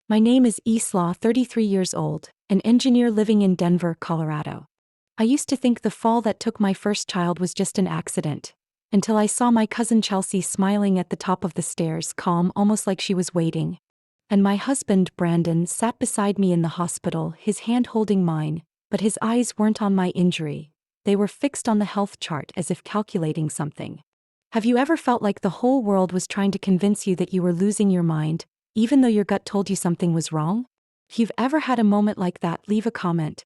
My name is Isla, 33 years old, an engineer living in Denver, Colorado. I used to think the fall that took my first child was just an accident, until I saw my cousin Chelsea smiling at the top of the stairs, calm, almost like she was waiting. And my husband, Brandon, sat beside me in the hospital, his hand holding mine, but his eyes weren't on my injury. They were fixed on the health chart as if calculating something. Have you ever felt like the whole world was trying to convince you that you were losing your mind, even though your gut told you something was wrong? If you've ever had a moment like that, leave a comment.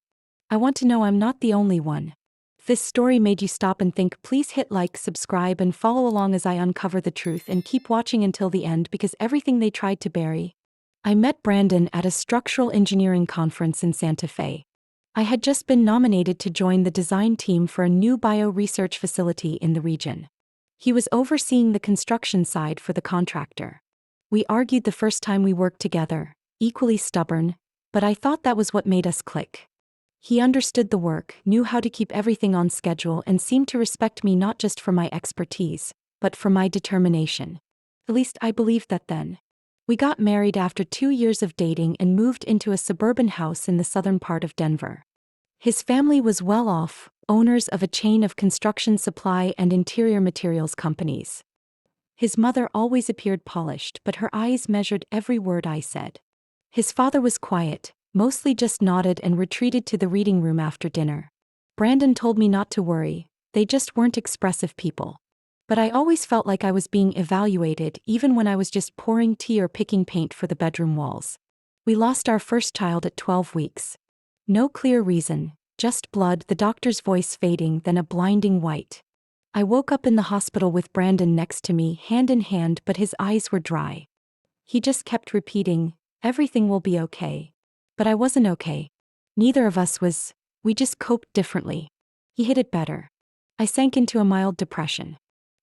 I want to know I'm not the only one. If this story made you stop and think, please hit like, subscribe, and follow along as I uncover the truth, and keep watching until the end because everything they tried to bury. I met Brandon at a structural engineering conference in Santa Fe. I had just been nominated to join the design team for a new bio-research facility in the region. He was overseeing the construction side for the contractor. We argued the first time we worked together, equally stubborn, but I thought that was what made us click. He understood the work, knew how to keep everything on schedule, and seemed to respect me not just for my expertise, but for my determination. At least I believed that then. We got married after 2 years of dating and moved into a suburban house in the southern part of Denver. His family was well off, owners of a chain of construction supply and interior materials companies. His mother always appeared polished, but her eyes measured every word I said. His father was quiet, mostly just nodded and retreated to the reading room after dinner. Brandon told me not to worry, they just weren't expressive people. But I always felt like I was being evaluated, even when I was just pouring tea or picking paint for the bedroom walls. We lost our first child at 12 weeks. No clear reason, just blood, the doctor's voice fading, then a blinding white. I woke up in the hospital with Brandon next to me, hand in hand, but his eyes were dry. He just kept repeating, "Everything will be okay." But I wasn't okay. Neither of us was. We just coped differently. He hid it better. I sank into a mild depression.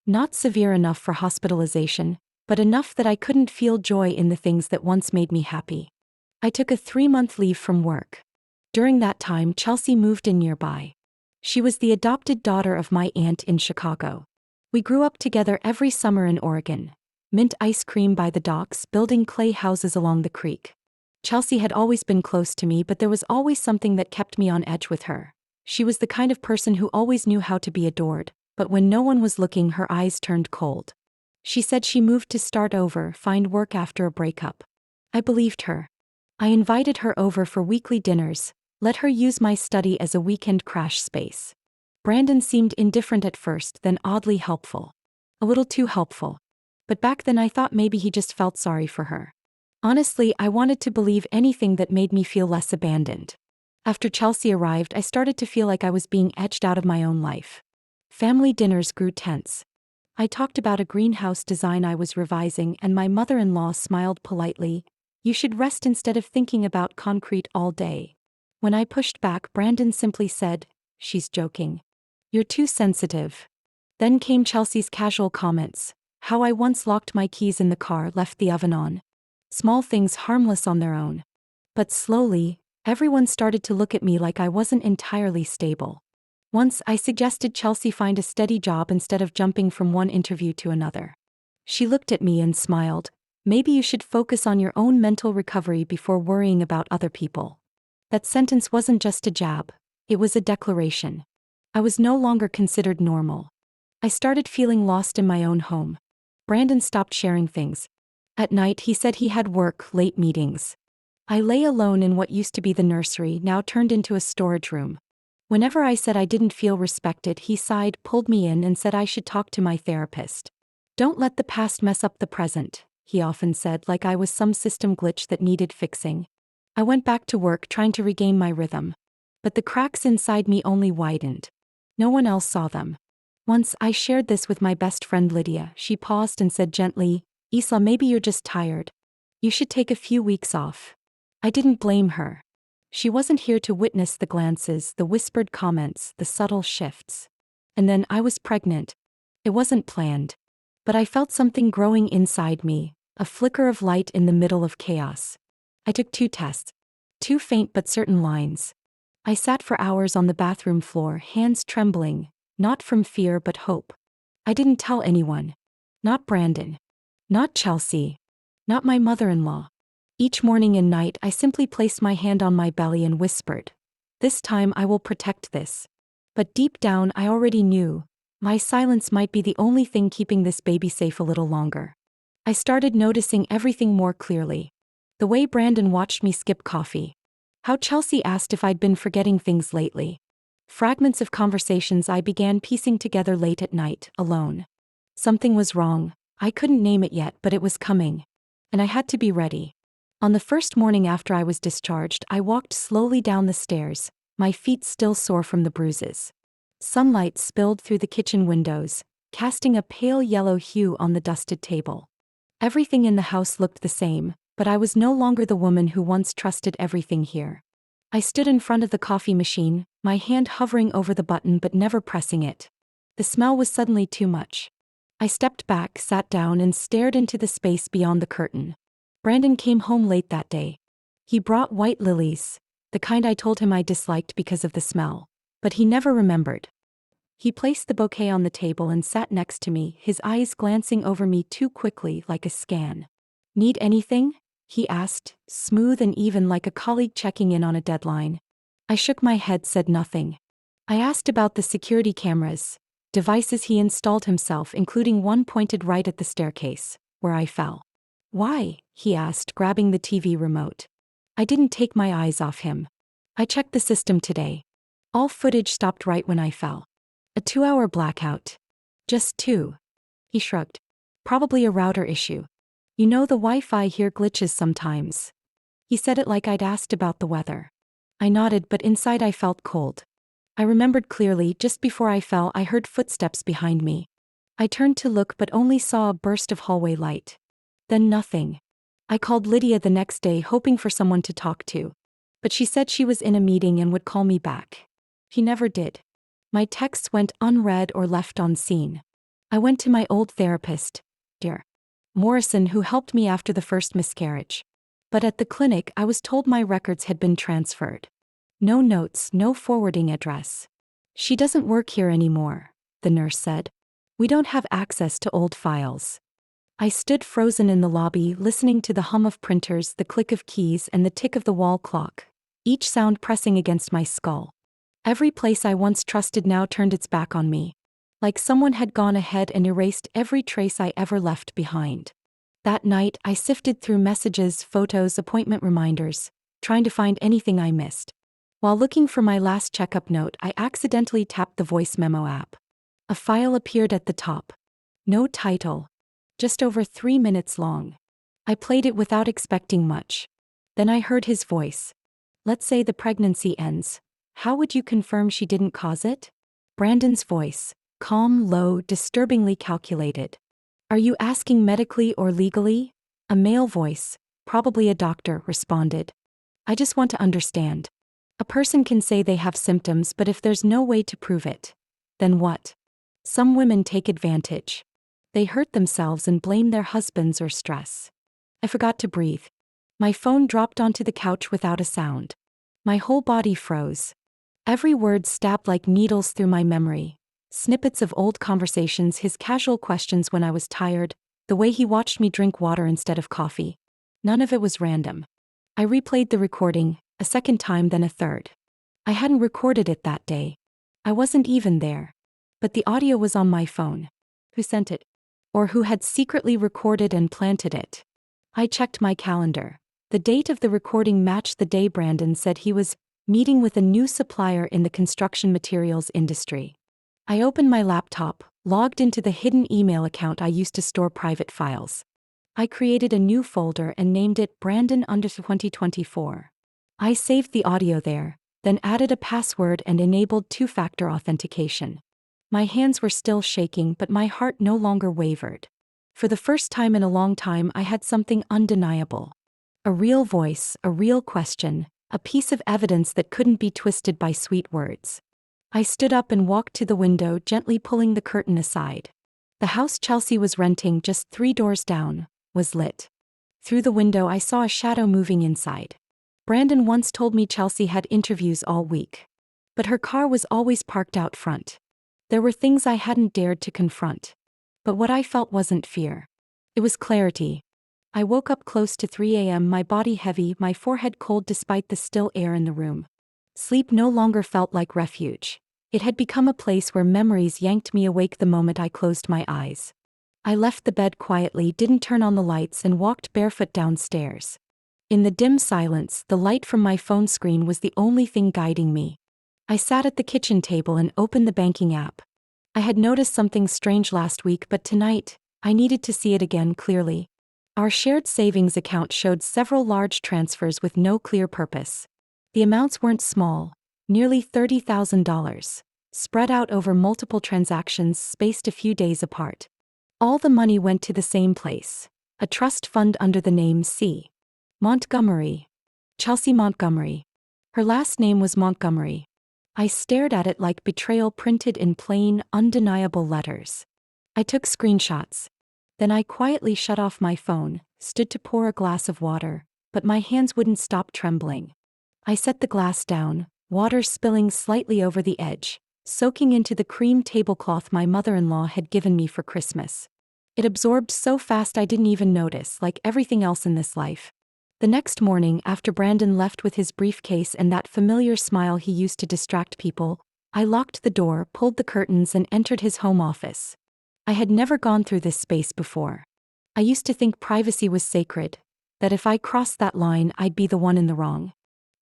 Not severe enough for hospitalization, but enough that I couldn't feel joy in the things that once made me happy. I took a 3-month leave from work. During that time, Chelsea moved in nearby. She was the adopted daughter of my aunt in Chicago. We grew up together every summer in Oregon. Mint ice cream by the docks, building clay houses along the creek. Chelsea had always been close to me, but there was always something that kept me on edge with her. She was the kind of person who always knew how to be adored, but when no one was looking, her eyes turned cold. She said she moved to start over, find work after a breakup. I believed her. I invited her over for weekly dinners, let her use my study as a weekend crash space. Brandon seemed indifferent at first, then oddly helpful. A little too helpful. But back then I thought maybe he just felt sorry for her. Honestly, I wanted to believe anything that made me feel less abandoned. After Chelsea arrived, I started to feel like I was being edged out of my own life. Family dinners grew tense. I talked about a greenhouse design I was revising, and my mother-in-law smiled politely. "You should rest instead of thinking about concrete all day." When I pushed back, Brandon simply said, "She's joking. You're too sensitive." Then came Chelsea's casual comments. How I once locked my keys in the car, left the oven on. Small things, harmless on their own. But slowly, everyone started to look at me like I wasn't entirely stable. Once I suggested Chelsea find a steady job instead of jumping from one interview to another. She looked at me and smiled. "Maybe you should focus on your own mental recovery before worrying about other people." That sentence wasn't just a jab, it was a declaration. I was no longer considered normal. I started feeling lost in my own home. Brandon stopped sharing things. At night he said he had work, late meetings. I lay alone in what used to be the nursery, now turned into a storage room. Whenever I said I didn't feel respected, he sighed, pulled me in, and said I should talk to my therapist. "Don't let the past mess up the present," he often said, like I was some system glitch that needed fixing. I went back to work, trying to regain my rhythm. But the cracks inside me only widened. No one else saw them. Once I shared this with my best friend Lydia. She paused and said gently, "Isla, maybe you're just tired. You should take a few weeks off." I didn't blame her. She wasn't here to witness the glances, the whispered comments, the subtle shifts. And then I was pregnant. It wasn't planned. But I felt something growing inside me, a flicker of light in the middle of chaos. I took 2 tests. 2 faint but certain lines. I sat for hours on the bathroom floor, hands trembling, not from fear but hope. I didn't tell anyone. Not Brandon. Not Chelsea. Not my mother-in-law. Each morning and night I simply placed my hand on my belly and whispered, "This time I will protect this." But deep down I already knew, my silence might be the only thing keeping this baby safe a little longer. I started noticing everything more clearly. The way Brandon watched me skip coffee. How Chelsea asked if I'd been forgetting things lately. Fragments of conversations I began piecing together late at night, alone. Something was wrong. I couldn't name it yet, but it was coming. And I had to be ready. On the first morning after I was discharged, I walked slowly down the stairs, my feet still sore from the bruises. Sunlight spilled through the kitchen windows, casting a pale yellow hue on the dusted table. Everything in the house looked the same, but I was no longer the woman who once trusted everything here. I stood in front of the coffee machine, my hand hovering over the button but never pressing it. The smell was suddenly too much. I stepped back, sat down, and stared into the space beyond the curtain. Brandon came home late that day. He brought white lilies, the kind I told him I disliked because of the smell. But he never remembered. He placed the bouquet on the table and sat next to me, his eyes glancing over me too quickly, like a scan. "Need anything?" he asked, smooth and even, like a colleague checking in on a deadline. I shook my head, said nothing. I asked about the security cameras, devices he installed himself, including one pointed right at the staircase, where I fell. "Why?" he asked, grabbing the TV remote. I didn't take my eyes off him. "I checked the system today. All footage stopped right when I fell. A 2-hour blackout." "Just 2?" He shrugged. "Probably a router issue. You know, the Wi-Fi here glitches sometimes." He said it like I'd asked about the weather. I nodded, but inside I felt cold. I remembered clearly, just before I fell, I heard footsteps behind me. I turned to look but only saw a burst of hallway light. Then nothing. I called Lydia the next day, hoping for someone to talk to. But she said she was in a meeting and would call me back. She never did. My texts went unread or left unseen. I went to my old therapist, Dr. Morrison, who helped me after the first miscarriage. But at the clinic I was told my records had been transferred. No notes, no forwarding address. "She doesn't work here anymore," the nurse said. "We don't have access to old files." I stood frozen in the lobby, listening to the hum of printers, the click of keys, and the tick of the wall clock, each sound pressing against my skull. Every place I once trusted now turned its back on me. Like someone had gone ahead and erased every trace I ever left behind. That night, I sifted through messages, photos, appointment reminders, trying to find anything I missed. While looking for my last checkup note, I accidentally tapped the voice memo app. A file appeared at the top. No title. Just over 3 minutes long. I played it without expecting much. Then I heard his voice. "Let's say the pregnancy ends. How would you confirm she didn't cause it?" Brandon's voice. Calm, low, disturbingly calculated. "Are you asking medically or legally?" A male voice, probably a doctor, responded. "I just want to understand. A person can say they have symptoms, but if there's no way to prove it, then what? Some women take advantage. They hurt themselves and blame their husbands or stress." I forgot to breathe. My phone dropped onto the couch without a sound. My whole body froze. Every word stabbed like needles through my memory. Snippets of old conversations, his casual questions when I was tired, the way he watched me drink water instead of coffee. None of it was random. I replayed the recording, a second time, then a third. I hadn't recorded it that day. I wasn't even there. But the audio was on my phone. Who sent it? Or who had secretly recorded and planted it? I checked my calendar. The date of the recording matched the day Brandon said he was meeting with a new supplier in the construction materials industry. I opened my laptop, logged into the hidden email account I used to store private files. I created a new folder and named it Brandon_2024. I saved the audio there, then added a password and enabled two-factor authentication. My hands were still shaking, but my heart no longer wavered. For the first time in a long time, I had something undeniable. A real voice, a real question, a piece of evidence that couldn't be twisted by sweet words. I stood up and walked to the window, gently pulling the curtain aside. The house Chelsea was renting, just 3 doors down, was lit. Through the window I saw a shadow moving inside. Brandon once told me Chelsea had interviews all week. But her car was always parked out front. There were things I hadn't dared to confront. But what I felt wasn't fear. It was clarity. I woke up close to 3 a.m., my body heavy, my forehead cold despite the still air in the room. Sleep no longer felt like refuge. It had become a place where memories yanked me awake the moment I closed my eyes. I left the bed quietly, didn't turn on the lights, and walked barefoot downstairs. In the dim silence, the light from my phone screen was the only thing guiding me. I sat at the kitchen table and opened the banking app. I had noticed something strange last week, but tonight, I needed to see it again clearly. Our shared savings account showed several large transfers with no clear purpose. The amounts weren't small, nearly $30,000, spread out over multiple transactions spaced a few days apart. All the money went to the same place, a trust fund under the name C. Montgomery. Chelsea Montgomery. Her last name was Montgomery. I stared at it like betrayal printed in plain, undeniable letters. I took screenshots. Then I quietly shut off my phone, stood to pour a glass of water, but my hands wouldn't stop trembling. I set the glass down, water spilling slightly over the edge, soaking into the cream tablecloth my mother-in-law had given me for Christmas. It absorbed so fast I didn't even notice, like everything else in this life. The next morning, after Brandon left with his briefcase and that familiar smile he used to distract people, I locked the door, pulled the curtains, and entered his home office. I had never gone through this space before. I used to think privacy was sacred, that if I crossed that line I'd be the one in the wrong.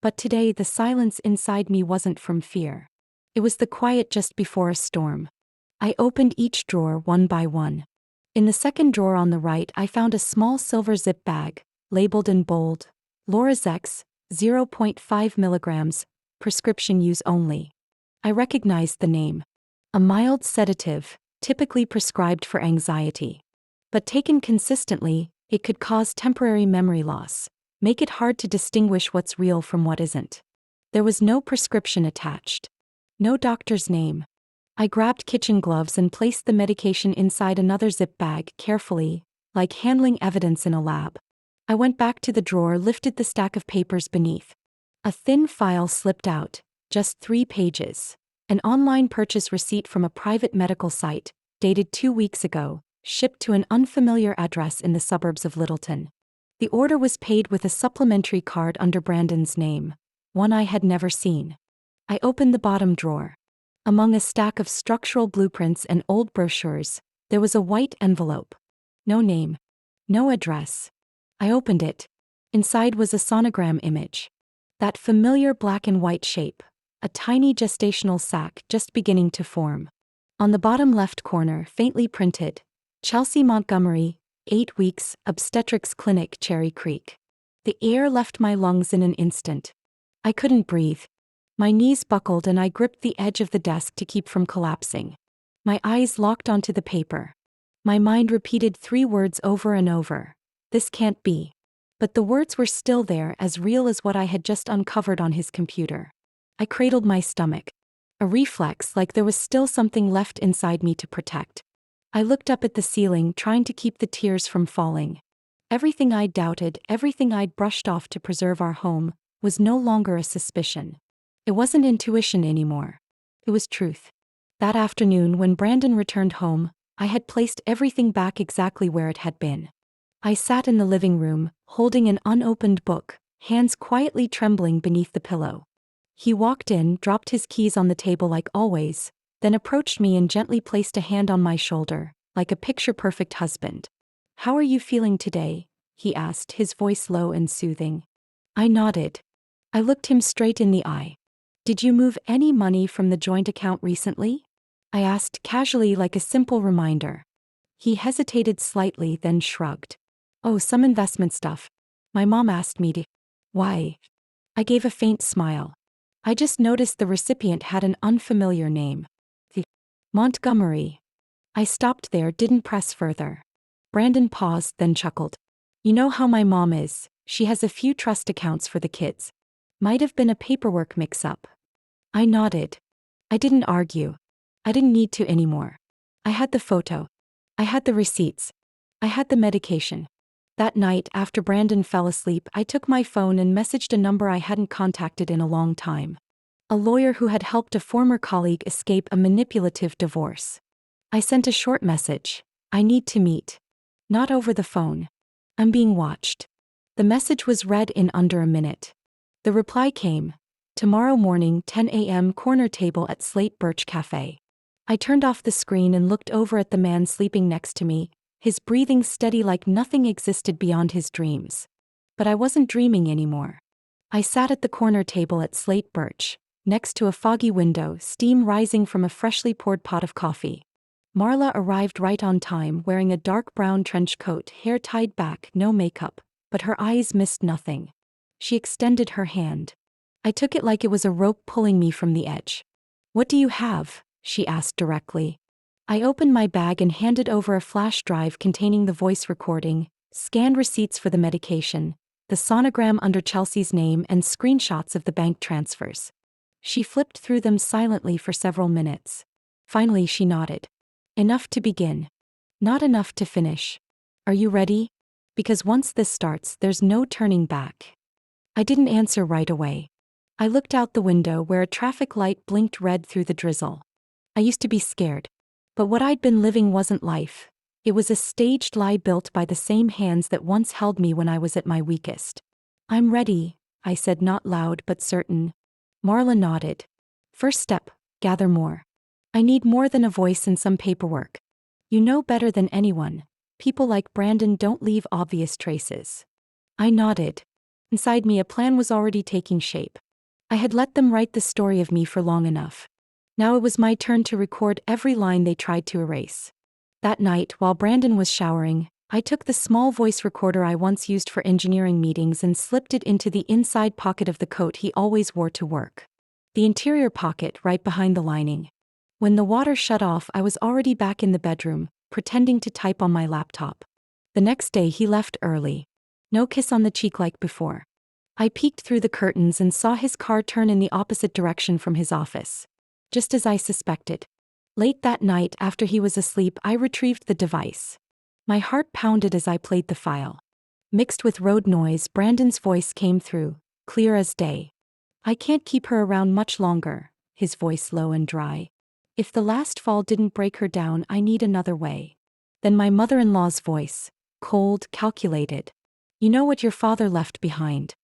But today the silence inside me wasn't from fear. It was the quiet just before a storm. I opened each drawer one by one. In the second drawer on the right I found a small silver zip bag, labeled in bold, Lorazex, 0.5 milligrams, prescription use only. I recognized the name. A mild sedative, typically prescribed for anxiety. But taken consistently, it could cause temporary memory loss, make it hard to distinguish what's real from what isn't. There was no prescription attached. No doctor's name. I grabbed kitchen gloves and placed the medication inside another zip bag carefully, like handling evidence in a lab. I went back to the drawer, lifted the stack of papers beneath. A thin file slipped out, just 3 pages. An online purchase receipt from a private medical site, dated 2 weeks ago, shipped to an unfamiliar address in the suburbs of Littleton. The order was paid with a supplementary card under Brandon's name, one I had never seen. I opened the bottom drawer. Among a stack of structural blueprints and old brochures, there was a white envelope. No name. No address. I opened it. Inside was a sonogram image. That familiar black and white shape, a tiny gestational sac just beginning to form. On the bottom left corner, faintly printed, Chelsea Montgomery, 8 weeks, obstetrics clinic, Cherry Creek. The air left my lungs in an instant. I couldn't breathe. My knees buckled and I gripped the edge of the desk to keep from collapsing. My eyes locked onto the paper. My mind repeated 3 words over and over. This can't be. But the words were still there, as real as what I had just uncovered on his computer. I cradled my stomach. A reflex, like there was still something left inside me to protect. I looked up at the ceiling, trying to keep the tears from falling. Everything I'd doubted, everything I'd brushed off to preserve our home, was no longer a suspicion. It wasn't intuition anymore. It was truth. That afternoon, when Brandon returned home, I had placed everything back exactly where it had been. I sat in the living room, holding an unopened book, hands quietly trembling beneath the pillow. He walked in, dropped his keys on the table like always, then approached me and gently placed a hand on my shoulder, like a picture-perfect husband. "How are you feeling today?" he asked, his voice low and soothing. I nodded. I looked him straight in the eye. "Did you move any money from the joint account recently?" I asked casually, like a simple reminder. He hesitated slightly, then shrugged. "Oh, some investment stuff. My mom asked me to." "Why?" I gave a faint smile. I just noticed the recipient had an unfamiliar name. Montgomery. I stopped there, didn't press further. Brandon paused, then chuckled. "You know how my mom is, she has a few trust accounts for the kids. Might have been a paperwork mix-up." I nodded. I didn't argue. I didn't need to anymore. I had the photo. I had the receipts. I had the medication. That night, after Brandon fell asleep, I took my phone and messaged a number I hadn't contacted in a long time. A lawyer who had helped a former colleague escape a manipulative divorce. I sent a short message. "I need to meet." Not over the phone. I'm being watched. The message was read in under a minute. The reply came. Tomorrow morning, 10 a.m. corner table at Slate Birch Cafe. I turned off the screen and looked over at the man sleeping next to me, his breathing steady like nothing existed beyond his dreams. But I wasn't dreaming anymore. I sat at the corner table at Slate Birch, next to a foggy window, steam rising from a freshly poured pot of coffee. Marla arrived right on time, wearing a dark brown trench coat, hair tied back, no makeup, but her eyes missed nothing. She extended her hand. I took it like it was a rope pulling me from the edge. "What do you have?" she asked directly. I opened my bag and handed over a flash drive containing the voice recording, scanned receipts for the medication, the sonogram under Chelsea's name, and screenshots of the bank transfers. She flipped through them silently for several minutes. Finally she nodded. "Enough to begin. Not enough to finish. Are you ready? Because once this starts, there's no turning back." I didn't answer right away. I looked out the window where a traffic light blinked red through the drizzle. I used to be scared. But what I'd been living wasn't life. It was a staged lie built by the same hands that once held me when I was at my weakest. "I'm ready," I said, not loud but certain. Marla nodded. "First step, gather more. I need more than a voice and some paperwork. You know better than anyone. People like Brandon don't leave obvious traces." I nodded. Inside me a plan was already taking shape. I had let them write the story of me for long enough. Now it was my turn to record every line they tried to erase. That night, while Brandon was showering, I took the small voice recorder I once used for engineering meetings and slipped it into the inside pocket of the coat he always wore to work. The interior pocket right behind the lining. When the water shut off, I was already back in the bedroom, pretending to type on my laptop. The next day he left early. No kiss on the cheek like before. I peeked through the curtains and saw his car turn in the opposite direction from his office. Just as I suspected. Late that night, after he was asleep, I retrieved the device. My heart pounded as I played the file. Mixed with road noise, Brandon's voice came through, clear as day. "I can't keep her around much longer," his voice low and dry. "If the last fall didn't break her down, I need another way." Then my mother-in-law's voice, cold, calculated. "You know what your father left behind.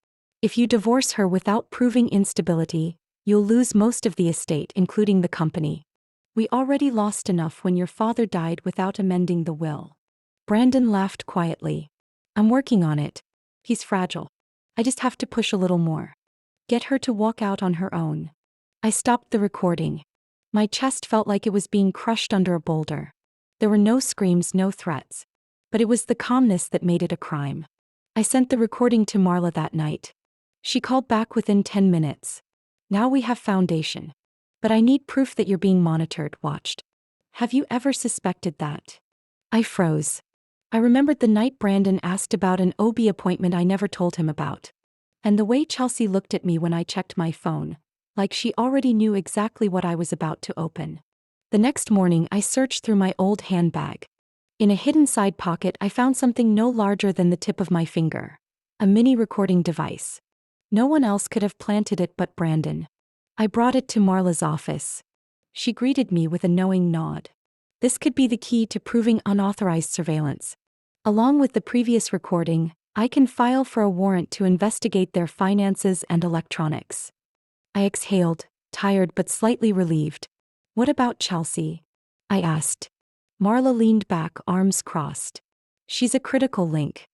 If you divorce her without proving instability, you'll lose most of the estate, including the company. We already lost enough when your father died without amending the will." Brandon laughed quietly. "I'm working on it. He's fragile. I just have to push a little more. Get her to walk out on her own." I stopped the recording. My chest felt like it was being crushed under a boulder. There were no screams, no threats. But it was the calmness that made it a crime. I sent the recording to Marla that night. She called back within 10 minutes. "Now we have foundation. But I need proof that you're being monitored, watched. Have you ever suspected that?" I froze. I remembered the night Brandon asked about an OB appointment I never told him about. And the way Chelsea looked at me when I checked my phone, like she already knew exactly what I was about to open. The next morning I searched through my old handbag. In a hidden side pocket I found something no larger than the tip of my finger. A mini recording device. No one else could have planted it but Brandon. I brought it to Marla's office. She greeted me with a knowing nod. This could be the key to proving unauthorized surveillance. Along with the previous recording, I can file for a warrant to investigate their finances and electronics. I exhaled, tired but slightly relieved. "What about Chelsea?" I asked. Marla leaned back, arms crossed. "She's a critical link.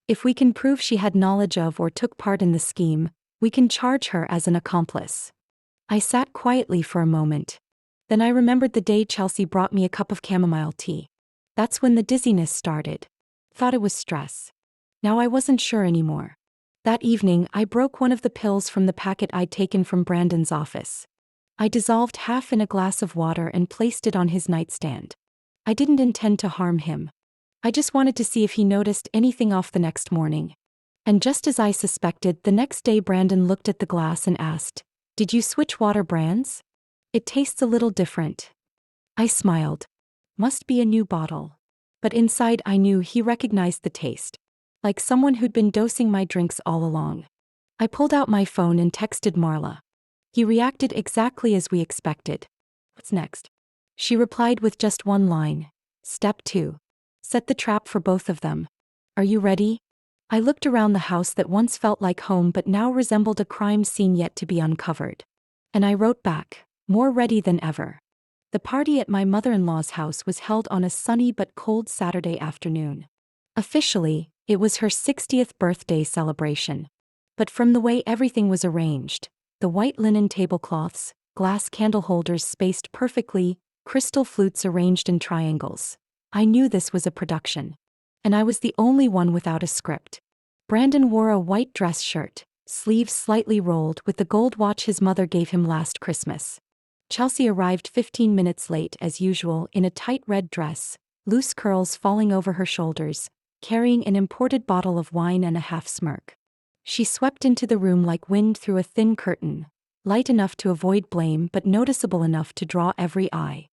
If we can prove she had knowledge of or took part in the scheme, we can charge her as an accomplice." I sat quietly for a moment. Then I remembered the day Chelsea brought me a cup of chamomile tea. That's when the dizziness started. Thought it was stress. Now I wasn't sure anymore. That evening, I broke one of the pills from the packet I'd taken from Brandon's office. I dissolved half in a glass of water and placed it on his nightstand. I didn't intend to harm him. I just wanted to see if he noticed anything off the next morning. And just as I suspected, the next day Brandon looked at the glass and asked, "Did you switch water brands? It tastes a little different." I smiled. Must be a new bottle. But inside I knew he recognized the taste. Like someone who'd been dosing my drinks all along. I pulled out my phone and texted Marla. He reacted exactly as we expected. "What's next?" She replied with just one line. "Step 2. Set the trap for both of them. Are you ready?" I looked around the house that once felt like home but now resembled a crime scene yet to be uncovered. And I wrote back, more ready than ever. The party at my mother-in-law's house was held on a sunny but cold Saturday afternoon. Officially, it was her 60th birthday celebration. But from the way everything was arranged, the white linen tablecloths, glass candle holders spaced perfectly, crystal flutes arranged in triangles, I knew this was a production. And I was the only one without a script. Brandon wore a white dress shirt, sleeves slightly rolled, with the gold watch his mother gave him last Christmas. Chelsea arrived 15 minutes late as usual in a tight red dress, loose curls falling over her shoulders, carrying an imported bottle of wine and a half smirk. She swept into the room like wind through a thin curtain, light enough to avoid blame but noticeable enough to draw every eye.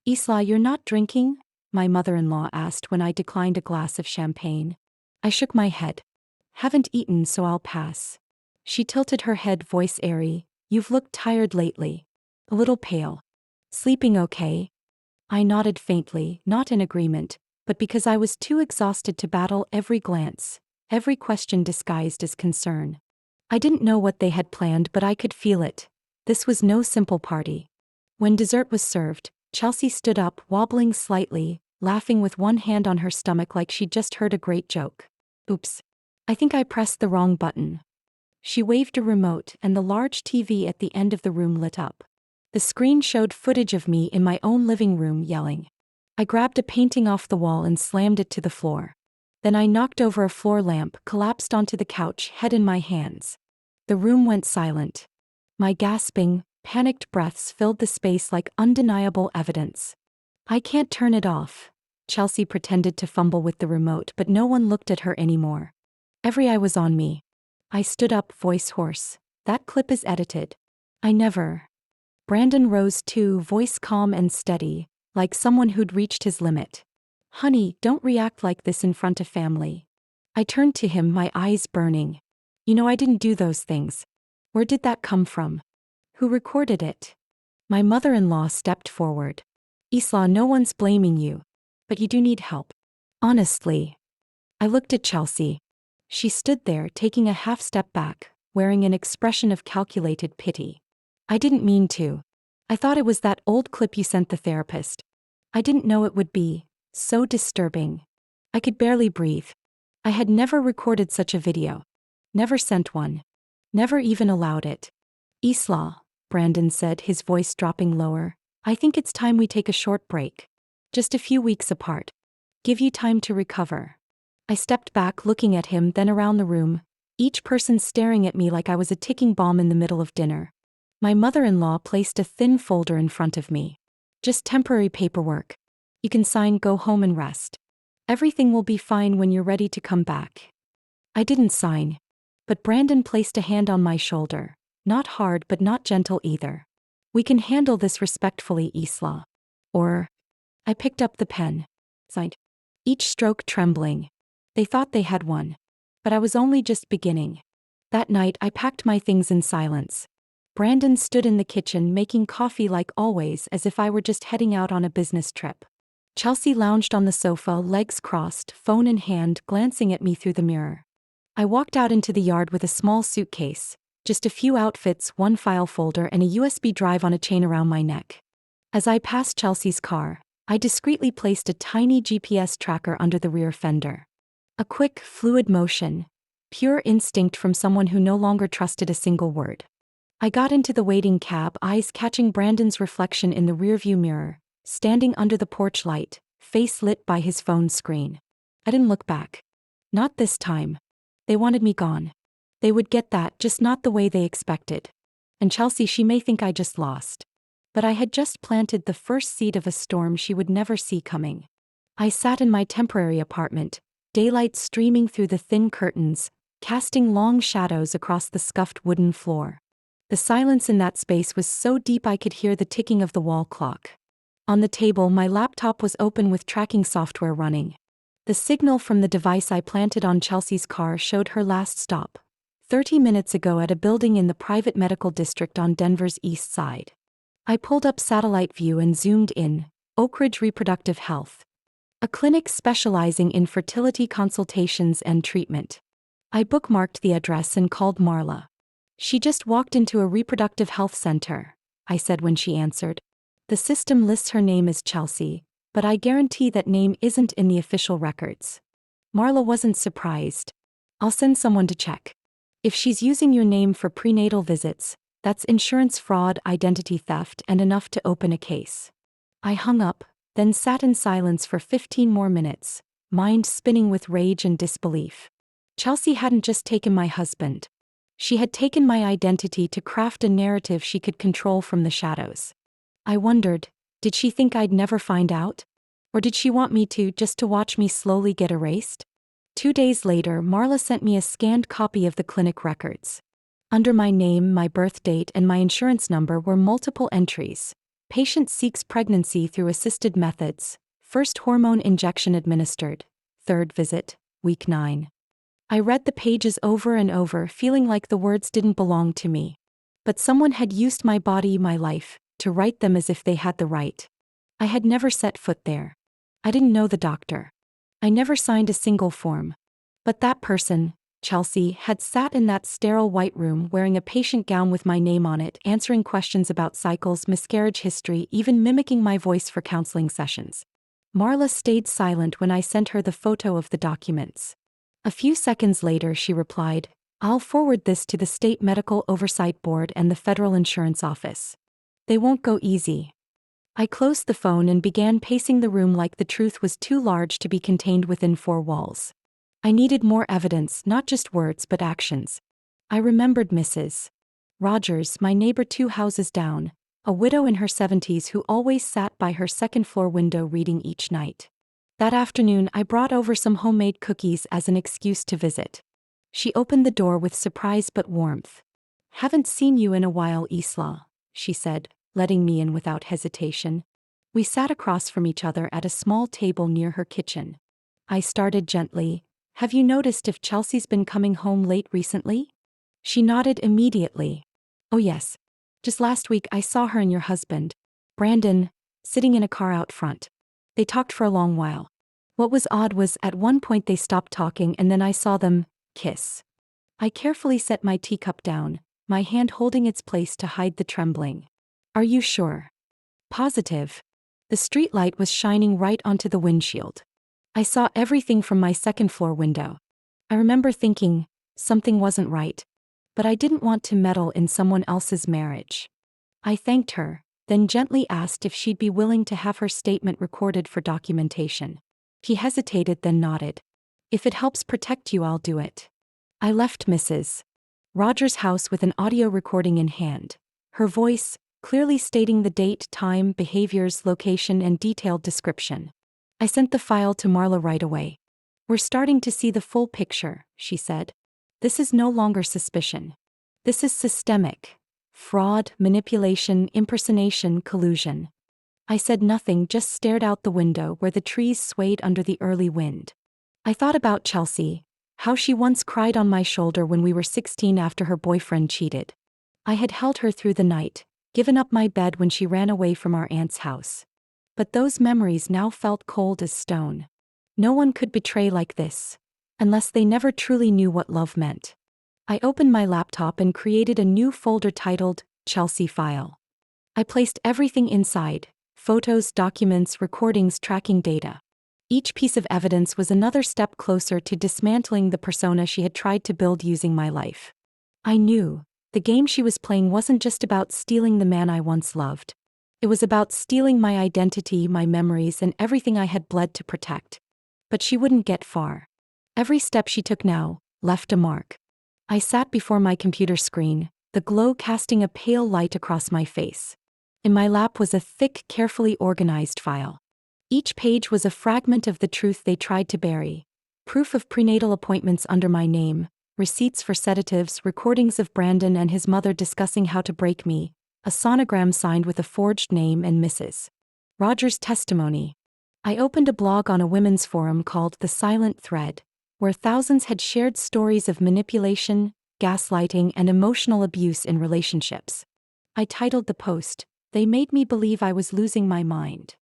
"Isla, you're not drinking?" my mother-in-law asked when I declined a glass of champagne. I shook my head. "Haven't eaten, so I'll pass." She tilted her head, voice airy. "You've looked tired lately. A little pale. Sleeping okay?" I nodded faintly, not in agreement, but because I was too exhausted to battle every glance, every question disguised as concern. I didn't know what they had planned, but I could feel it. This was no simple party. When dessert was served, Chelsea stood up, wobbling slightly, laughing with one hand on her stomach like she'd just heard a great joke. "Oops. I think I pressed the wrong button." She waved a remote and the large TV at the end of the room lit up. The screen showed footage of me in my own living room yelling. I grabbed a painting off the wall and slammed it to the floor. Then I knocked over a floor lamp, collapsed onto the couch, head in my hands. The room went silent. My gasping, panicked breaths filled the space like undeniable evidence. "I can't turn it off." Chelsea pretended to fumble with the remote, but no one looked at her anymore. Every eye was on me. I stood up, voice hoarse. "That clip is edited." "I never." Brandon rose too, voice calm and steady, like someone who'd reached his limit. "Honey, don't react like this in front of family." I turned to him, my eyes burning. "You know I didn't do those things. Where did that come from? Who recorded it?" My mother-in-law stepped forward. "Isla, no one's blaming you. But you do need help. Honestly." I looked at Chelsea. She stood there, taking a half step back, wearing an expression of calculated pity. "I didn't mean to. I thought it was that old clip you sent the therapist. I didn't know it would be so disturbing." I could barely breathe. I had never recorded such a video. Never sent one. Never even allowed it. "Isla," Brandon said, his voice dropping lower, "I think it's time we take a short break. Just a few weeks apart. Give you time to recover." I stepped back, looking at him, then around the room, each person staring at me like I was a ticking bomb in the middle of dinner. My mother-in-law placed a thin folder in front of me. "Just temporary paperwork. You can sign, go home and rest. Everything will be fine when you're ready to come back." I didn't sign. But Brandon placed a hand on my shoulder. Not hard but not gentle either. "We can handle this respectfully, Isla." Or, I picked up the pen. Signed. Each stroke trembling. They thought they had won. But I was only just beginning. That night I packed my things in silence. Brandon stood in the kitchen making coffee like always, as if I were just heading out on a business trip. Chelsea lounged on the sofa, legs crossed, phone in hand, glancing at me through the mirror. I walked out into the yard with a small suitcase, just a few outfits, one file folder and a USB drive on a chain around my neck. As I passed Chelsea's car, I discreetly placed a tiny GPS tracker under the rear fender. A quick, fluid motion. Pure instinct from someone who no longer trusted a single word. I got into the waiting cab, eyes catching Brandon's reflection in the rearview mirror, standing under the porch light, face lit by his phone screen. I didn't look back. Not this time. They wanted me gone. They would get that, just not the way they expected. And Chelsea, she may think I just lost. But I had just planted the first seed of a storm she would never see coming. I sat in my temporary apartment, daylight streaming through the thin curtains, casting long shadows across the scuffed wooden floor. The silence in that space was so deep I could hear the ticking of the wall clock. On the table, my laptop was open with tracking software running. The signal from the device I planted on Chelsea's car showed her last stop, 30 minutes ago, at a building in the private medical district on Denver's east side. I pulled up satellite view and zoomed in. Oak Ridge Reproductive Health. A clinic specializing in fertility consultations and treatment. I bookmarked the address and called Marla. She just walked into a reproductive health center, I said when she answered. The system lists her name as Chelsea, but I guarantee that name isn't in the official records. Marla wasn't surprised. I'll send someone to check. If she's using your name for prenatal visits, that's insurance fraud, identity theft, and enough to open a case. I hung up, then sat in silence for 15 more minutes, mind spinning with rage and disbelief. Chelsea hadn't just taken my husband. She had taken my identity to craft a narrative she could control from the shadows. I wondered, did she think I'd never find out? Or did she want me to, just to watch me slowly get erased? 2 days later, Marla sent me a scanned copy of the clinic records. Under my name, my birth date, and my insurance number were multiple entries. Patient seeks pregnancy through assisted methods. First hormone injection administered. Third visit, week 9. I read the pages over and over, feeling like the words didn't belong to me. But someone had used my body, my life, to write them as if they had the right. I had never set foot there. I didn't know the doctor. I never signed a single form. But that person, Chelsea, had sat in that sterile white room wearing a patient gown with my name on it, answering questions about cycles, miscarriage history, even mimicking my voice for counseling sessions. Marla stayed silent when I sent her the photo of the documents. A few seconds later she replied, "I'll forward this to the State Medical Oversight Board and the Federal Insurance Office. They won't go easy." I closed the phone and began pacing the room like the truth was too large to be contained within 4 walls. I needed more evidence, not just words but actions. I remembered Mrs. Rogers, my neighbor 2 houses down, a widow in her 70s who always sat by her second-floor window reading each night. That afternoon I brought over some homemade cookies as an excuse to visit. She opened the door with surprise but warmth. "Haven't seen you in a while, Isla," she said, letting me in without hesitation. We sat across from each other at a small table near her kitchen. I started gently, "Have you noticed if Chelsea's been coming home late recently?" She nodded immediately. "Oh yes. Just last week I saw her and your husband, Brandon, sitting in a car out front. They talked for a long while. What was odd was at one point they stopped talking and then I saw them kiss." I carefully set my teacup down, my hand holding its place to hide the trembling. "Are you sure?" "Positive." The streetlight was shining right onto the windshield. I saw everything from my second-floor window. I remember thinking, something wasn't right. But I didn't want to meddle in someone else's marriage. I thanked her, then gently asked if she'd be willing to have her statement recorded for documentation. She hesitated, then nodded. "If it helps protect you, I'll do it." I left Mrs. Rogers' house with an audio recording in hand. Her voice, clearly stating the date, time, behaviors, location, and detailed description. I sent the file to Marla right away. "We're starting to see the full picture," she said. "This is no longer suspicion. This is systemic. Fraud, manipulation, impersonation, collusion." I said nothing, just stared out the window where the trees swayed under the early wind. I thought about Chelsea, how she once cried on my shoulder when we were 16 after her boyfriend cheated. I had held her through the night, given up my bed when she ran away from our aunt's house. But those memories now felt cold as stone. No one could betray like this, unless they never truly knew what love meant. I opened my laptop and created a new folder titled Chelsea File. I placed everything inside: photos, documents, recordings, tracking data. Each piece of evidence was another step closer to dismantling the persona she had tried to build using my life. I knew the game she was playing wasn't just about stealing the man I once loved. It was about stealing my identity, my memories, and everything I had bled to protect. But she wouldn't get far. Every step she took now left a mark. I sat before my computer screen, the glow casting a pale light across my face. In my lap was a thick, carefully organized file. Each page was a fragment of the truth they tried to bury: proof of prenatal appointments under my name, receipts for sedatives, recordings of Brandon and his mother discussing how to break me, a sonogram signed with a forged name, and Mrs. Rogers' testimony. I opened a blog on a women's forum called The Silent Thread, where thousands had shared stories of manipulation, gaslighting, and emotional abuse in relationships. I titled the post, "They Made Me Believe I Was Losing My Mind."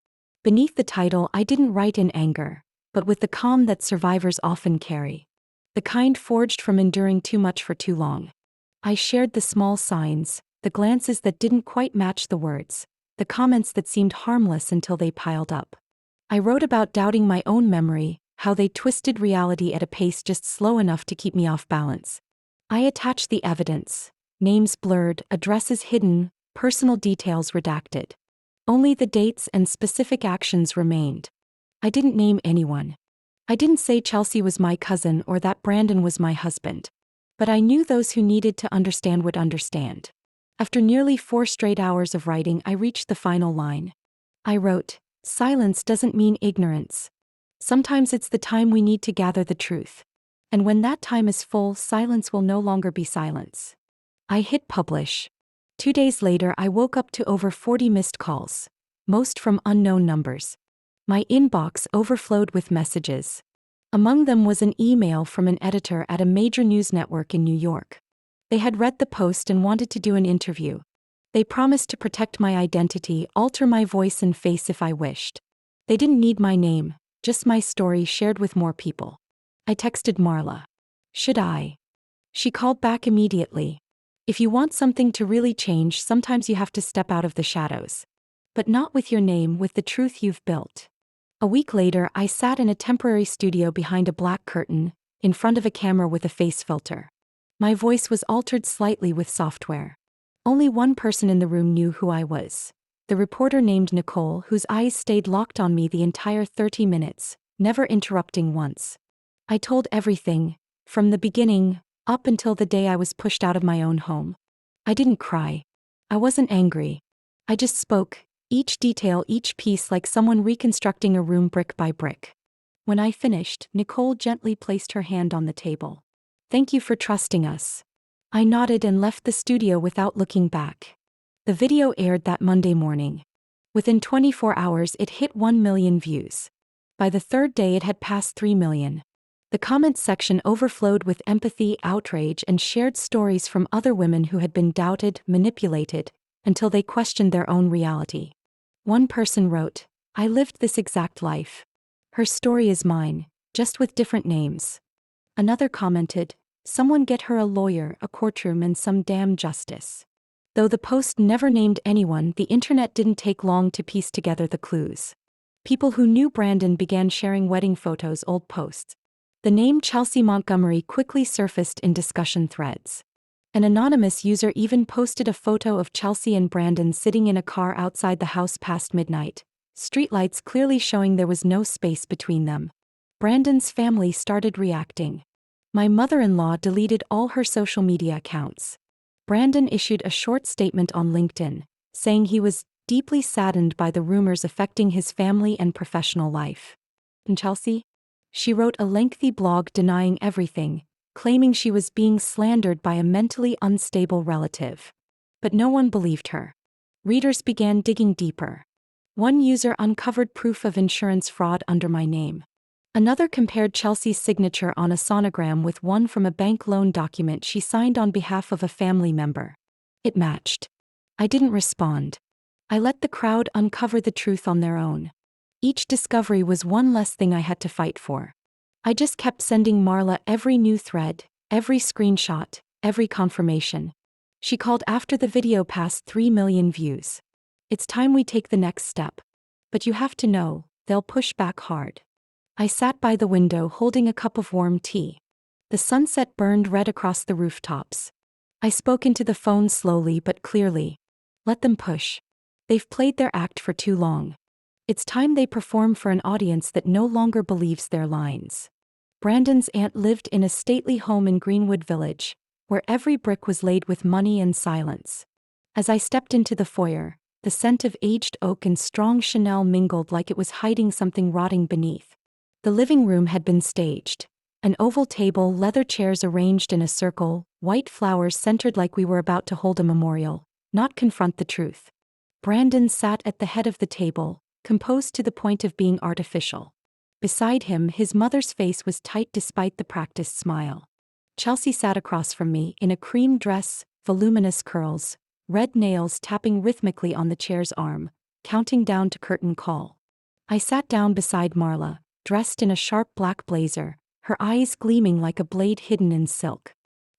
Beneath the title, I didn't write in anger, but with the calm that survivors often carry. The kind forged from enduring too much for too long. I shared the small signs, the glances that didn't quite match the words, the comments that seemed harmless until they piled up. I wrote about doubting my own memory, how they twisted reality at a pace just slow enough to keep me off balance. I attached the evidence: names blurred, addresses hidden, personal details redacted. Only the dates and specific actions remained. I didn't name anyone. I didn't say Chelsea was my cousin or that Brandon was my husband. But I knew those who needed to understand would understand. After nearly 4 straight hours of writing, I reached the final line. I wrote, "Silence doesn't mean ignorance. Sometimes it's the time we need to gather the truth. And when that time is full, silence will no longer be silence." I hit publish. 2 days later, I woke up to over 40 missed calls, most from unknown numbers. My inbox overflowed with messages. Among them was an email from an editor at a major news network in New York. They had read the post and wanted to do an interview. They promised to protect my identity, alter my voice and face if I wished. They didn't need my name, just my story shared with more people. I texted Marla. "Should I?" She called back immediately. "If you want something to really change, sometimes you have to step out of the shadows. But not with your name, with the truth you've built." A week later, I sat in a temporary studio behind a black curtain, in front of a camera with a face filter. My voice was altered slightly with software. Only one person in the room knew who I was: the reporter named Nicole, whose eyes stayed locked on me the entire 30 minutes, never interrupting once. I told everything, from the beginning, up until the day I was pushed out of my own home. I didn't cry. I wasn't angry. I just spoke, each detail, each piece, like someone reconstructing a room brick by brick. When I finished, Nicole gently placed her hand on the table. "Thank you for trusting us." I nodded and left the studio without looking back. The video aired that Monday morning. Within 24 hours, it hit 1 million views. By the third day, it had passed 3 million. The comments section overflowed with empathy, outrage, and shared stories from other women who had been doubted, manipulated, until they questioned their own reality. One person wrote, "I lived this exact life. Her story is mine, just with different names." Another commented, "Someone get her a lawyer, a courtroom, and some damn justice." Though the post never named anyone, the internet didn't take long to piece together the clues. People who knew Brandon began sharing wedding photos, old posts. The name Chelsea Montgomery quickly surfaced in discussion threads. An anonymous user even posted a photo of Chelsea and Brandon sitting in a car outside the house past midnight, streetlights clearly showing there was no space between them. Brandon's family started reacting. My mother-in-law deleted all her social media accounts. Brandon issued a short statement on LinkedIn, saying he was deeply saddened by the rumors affecting his family and professional life. And Chelsea? She wrote a lengthy blog denying everything, claiming she was being slandered by a mentally unstable relative. But no one believed her. Readers began digging deeper. One user uncovered proof of insurance fraud under my name. Another compared Chelsea's signature on a sonogram with one from a bank loan document she signed on behalf of a family member. It matched. I didn't respond. I let the crowd uncover the truth on their own. Each discovery was one less thing I had to fight for. I just kept sending Marla every new thread, every screenshot, every confirmation. She called after the video passed 3 million views. "It's time we take the next step. But you have to know, they'll push back hard." I sat by the window holding a cup of warm tea. The sunset burned red across the rooftops. I spoke into the phone slowly but clearly. "Let them push. They've played their act for too long. It's time they perform for an audience that no longer believes their lines." Brandon's aunt lived in a stately home in Greenwood Village, where every brick was laid with money and silence. As I stepped into the foyer, the scent of aged oak and strong Chanel mingled like it was hiding something rotting beneath. The living room had been staged. An oval table, leather chairs arranged in a circle, white flowers centered like we were about to hold a memorial, not confront the truth. Brandon sat at the head of the table, composed to the point of being artificial. Beside him, his mother's face was tight despite the practiced smile. Chelsea sat across from me, in a cream dress, voluminous curls, red nails tapping rhythmically on the chair's arm, counting down to curtain call. I sat down beside Marla, dressed in a sharp black blazer, her eyes gleaming like a blade hidden in silk.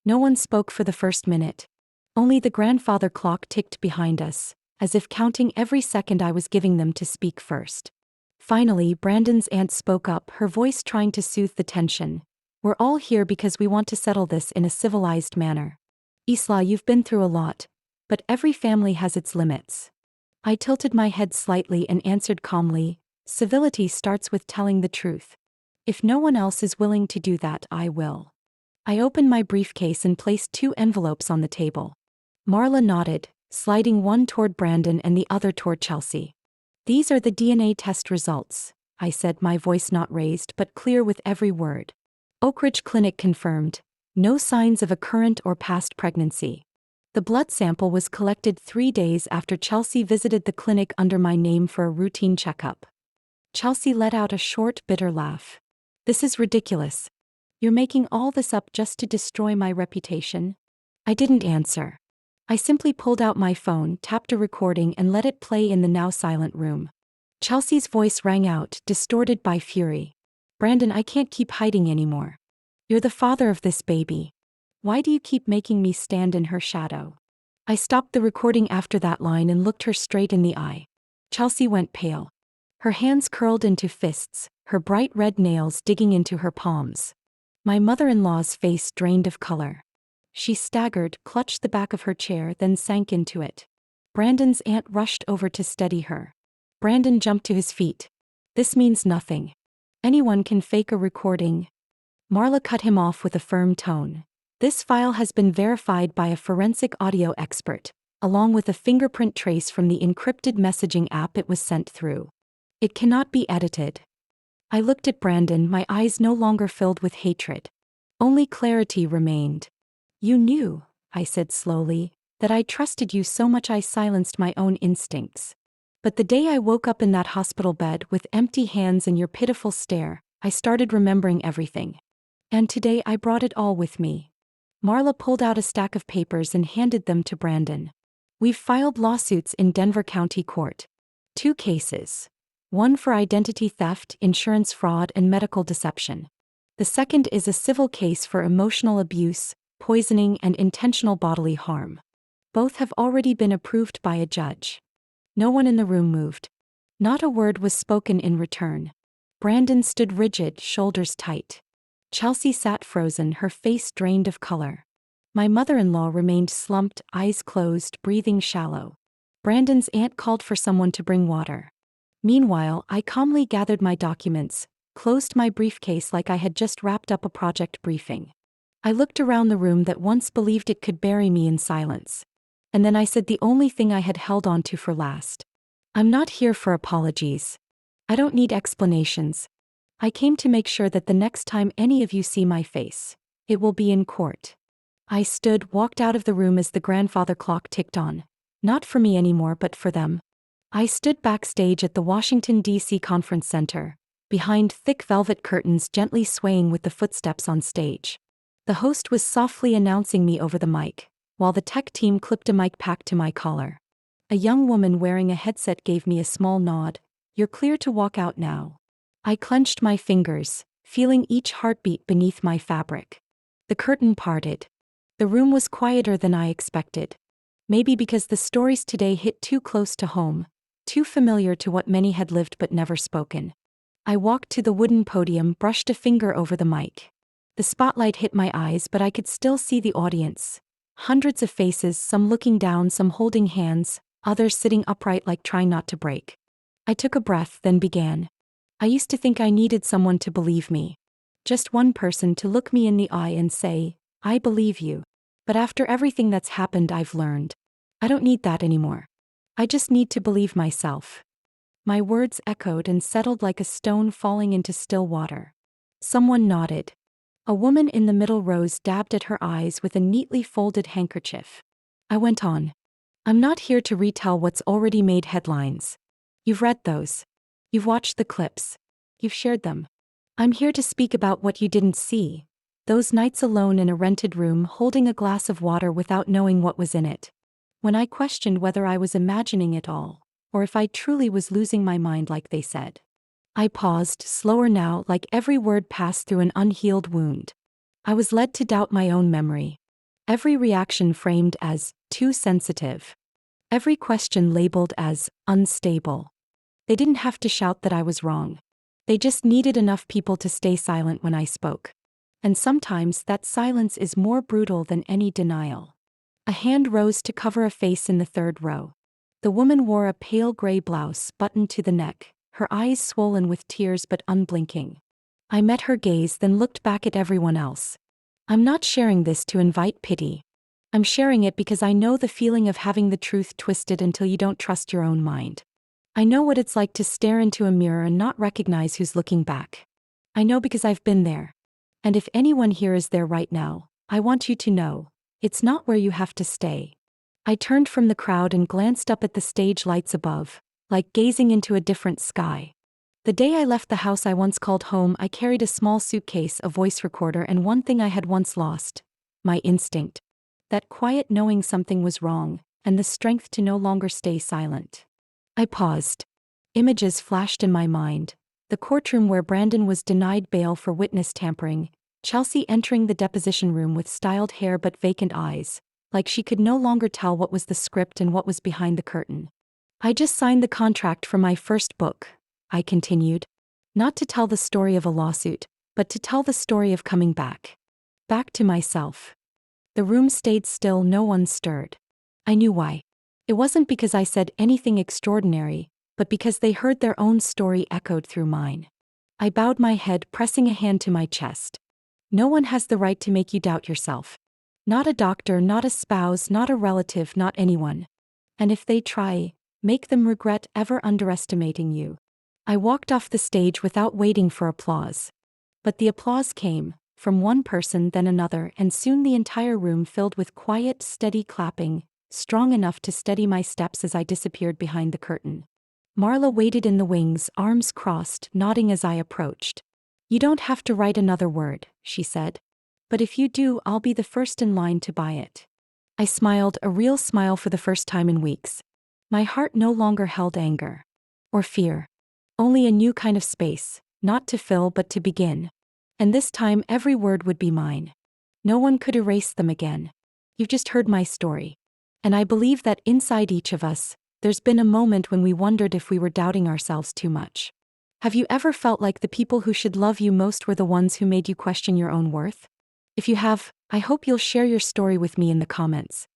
No one spoke for the first minute. Only the grandfather clock ticked behind us, as if counting every second I was giving them to speak first. Finally, Brandon's aunt spoke up, her voice trying to soothe the tension. "We're all here because we want to settle this in a civilized manner. Isla, you've been through a lot, but every family has its limits." I tilted my head slightly and answered calmly, "Civility starts with telling the truth. If no one else is willing to do that, I will." I opened my briefcase and placed 2 envelopes on the table. Marla nodded, sliding one toward Brandon and the other toward Chelsea. "These are the DNA test results," I said, my voice not raised but clear with every word. Oak Ridge Clinic confirmed. No signs of a current or past pregnancy. The blood sample was collected 3 days after Chelsea visited the clinic under my name for a routine checkup. Chelsea let out a short, bitter laugh. "This is ridiculous. You're making all this up just to destroy my reputation?" I didn't answer. I simply pulled out my phone, tapped a recording and let it play in the now silent room. Chelsea's voice rang out, distorted by fury. "Brandon, I can't keep hiding anymore. You're the father of this baby. Why do you keep making me stand in her shadow?" I stopped the recording after that line and looked her straight in the eye. Chelsea went pale. Her hands curled into fists, her bright red nails digging into her palms. My mother-in-law's face drained of color. She staggered, clutched the back of her chair, then sank into it. Brandon's aunt rushed over to steady her. Brandon jumped to his feet. "This means nothing. Anyone can fake a recording." Marla cut him off with a firm tone. "This file has been verified by a forensic audio expert, along with a fingerprint trace from the encrypted messaging app it was sent through. It cannot be edited." I looked at Brandon, my eyes no longer filled with hatred. Only clarity remained. "You knew," I said slowly, "that I trusted you so much I silenced my own instincts. But the day I woke up in that hospital bed with empty hands and your pitiful stare, I started remembering everything. And today I brought it all with me." Marla pulled out a stack of papers and handed them to Brandon. "We've filed lawsuits in Denver County Court. 2 cases. One for identity theft, insurance fraud, and medical deception. The second is a civil case for emotional abuse, poisoning, and intentional bodily harm. Both have already been approved by a judge." No one in the room moved. Not a word was spoken in return. Brandon stood rigid, shoulders tight. Chelsea sat frozen, her face drained of color. My mother-in-law remained slumped, eyes closed, breathing shallow. Brandon's aunt called for someone to bring water. Meanwhile, I calmly gathered my documents, closed my briefcase like I had just wrapped up a project briefing. I looked around the room that once believed it could bury me in silence. And then I said the only thing I had held on to for last. "I'm not here for apologies. I don't need explanations. I came to make sure that the next time any of you see my face, it will be in court." I stood, walked out of the room as the grandfather clock ticked on. Not for me anymore, but for them. I stood backstage at the Washington, D.C. Conference Center, behind thick velvet curtains gently swaying with the footsteps on stage. The host was softly announcing me over the mic, while the tech team clipped a mic pack to my collar. A young woman wearing a headset gave me a small nod. "You're clear to walk out now." I clenched my fingers, feeling each heartbeat beneath my fabric. The curtain parted. The room was quieter than I expected. Maybe because the stories today hit too close to home, too familiar to what many had lived but never spoken. I walked to the wooden podium, brushed a finger over the mic. The spotlight hit my eyes, but I could still see the audience. Hundreds of faces, some looking down, some holding hands, others sitting upright like trying not to break. I took a breath, then began. I used to think I needed someone to believe me. Just one person to look me in the eye and say, "I believe you." But after everything that's happened, I've learned. I don't need that anymore. I just need to believe myself. My words echoed and settled like a stone falling into still water. Someone nodded. A woman in the middle rows dabbed at her eyes with a neatly folded handkerchief. I went on. "I'm not here to retell what's already made headlines. You've read those. You've watched the clips. You've shared them. I'm here to speak about what you didn't see. Those nights alone in a rented room holding a glass of water without knowing what was in it. When I questioned whether I was imagining it all, or if I truly was losing my mind like they said. I paused, slower now, like every word passed through an unhealed wound. I was led to doubt my own memory. Every reaction framed as too sensitive. Every question labeled as unstable. They didn't have to shout that I was wrong. They just needed enough people to stay silent when I spoke. And sometimes that silence is more brutal than any denial. A hand rose to cover a face in the third row. The woman wore a pale gray blouse buttoned to the neck, her eyes swollen with tears but unblinking. I met her gaze, then looked back at everyone else. I'm not sharing this to invite pity. I'm sharing it because I know the feeling of having the truth twisted until you don't trust your own mind. I know what it's like to stare into a mirror and not recognize who's looking back. I know because I've been there. And if anyone here is there right now, I want you to know, it's not where you have to stay. I turned from the crowd and glanced up at the stage lights above, like gazing into a different sky. The day I left the house I once called home, I carried a small suitcase, a voice recorder, and one thing I had once lost: my instinct. That quiet knowing something was wrong, and the strength to no longer stay silent. I paused. Images flashed in my mind. The courtroom where Brandon was denied bail for witness tampering, Chelsea entering the deposition room with styled hair but vacant eyes, like she could no longer tell what was the script and what was behind the curtain. I just signed the contract for my first book, I continued. Not to tell the story of a lawsuit, but to tell the story of coming back. Back to myself. The room stayed still, no one stirred. I knew why. It wasn't because I said anything extraordinary, but because they heard their own story echoed through mine. I bowed my head, pressing a hand to my chest. No one has the right to make you doubt yourself. Not a doctor, not a spouse, not a relative, not anyone. And if they try, make them regret ever underestimating you. I walked off the stage without waiting for applause. But the applause came, from one person then another, and soon the entire room filled with quiet, steady clapping, strong enough to steady my steps as I disappeared behind the curtain. Marla waited in the wings, arms crossed, nodding as I approached. You don't have to write another word, she said. But if you do, I'll be the first in line to buy it. I smiled, a real smile for the first time in weeks. My heart no longer held anger. Or fear. Only a new kind of space, not to fill but to begin. And this time every word would be mine. No one could erase them again. You've just heard my story. And I believe that inside each of us, there's been a moment when we wondered if we were doubting ourselves too much. Have you ever felt like the people who should love you most were the ones who made you question your own worth? If you have, I hope you'll share your story with me in the comments.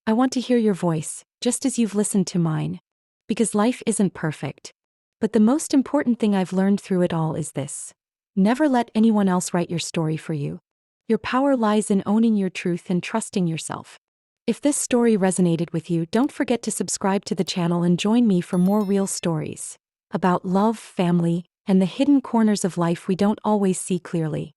I want to hear your voice, just as you've listened to mine. Because life isn't perfect. But the most important thing I've learned through it all is this: never let anyone else write your story for you. Your power lies in owning your truth and trusting yourself. If this story resonated with you, don't forget to subscribe to the channel and join me for more real stories about love, family, and the hidden corners of life we don't always see clearly.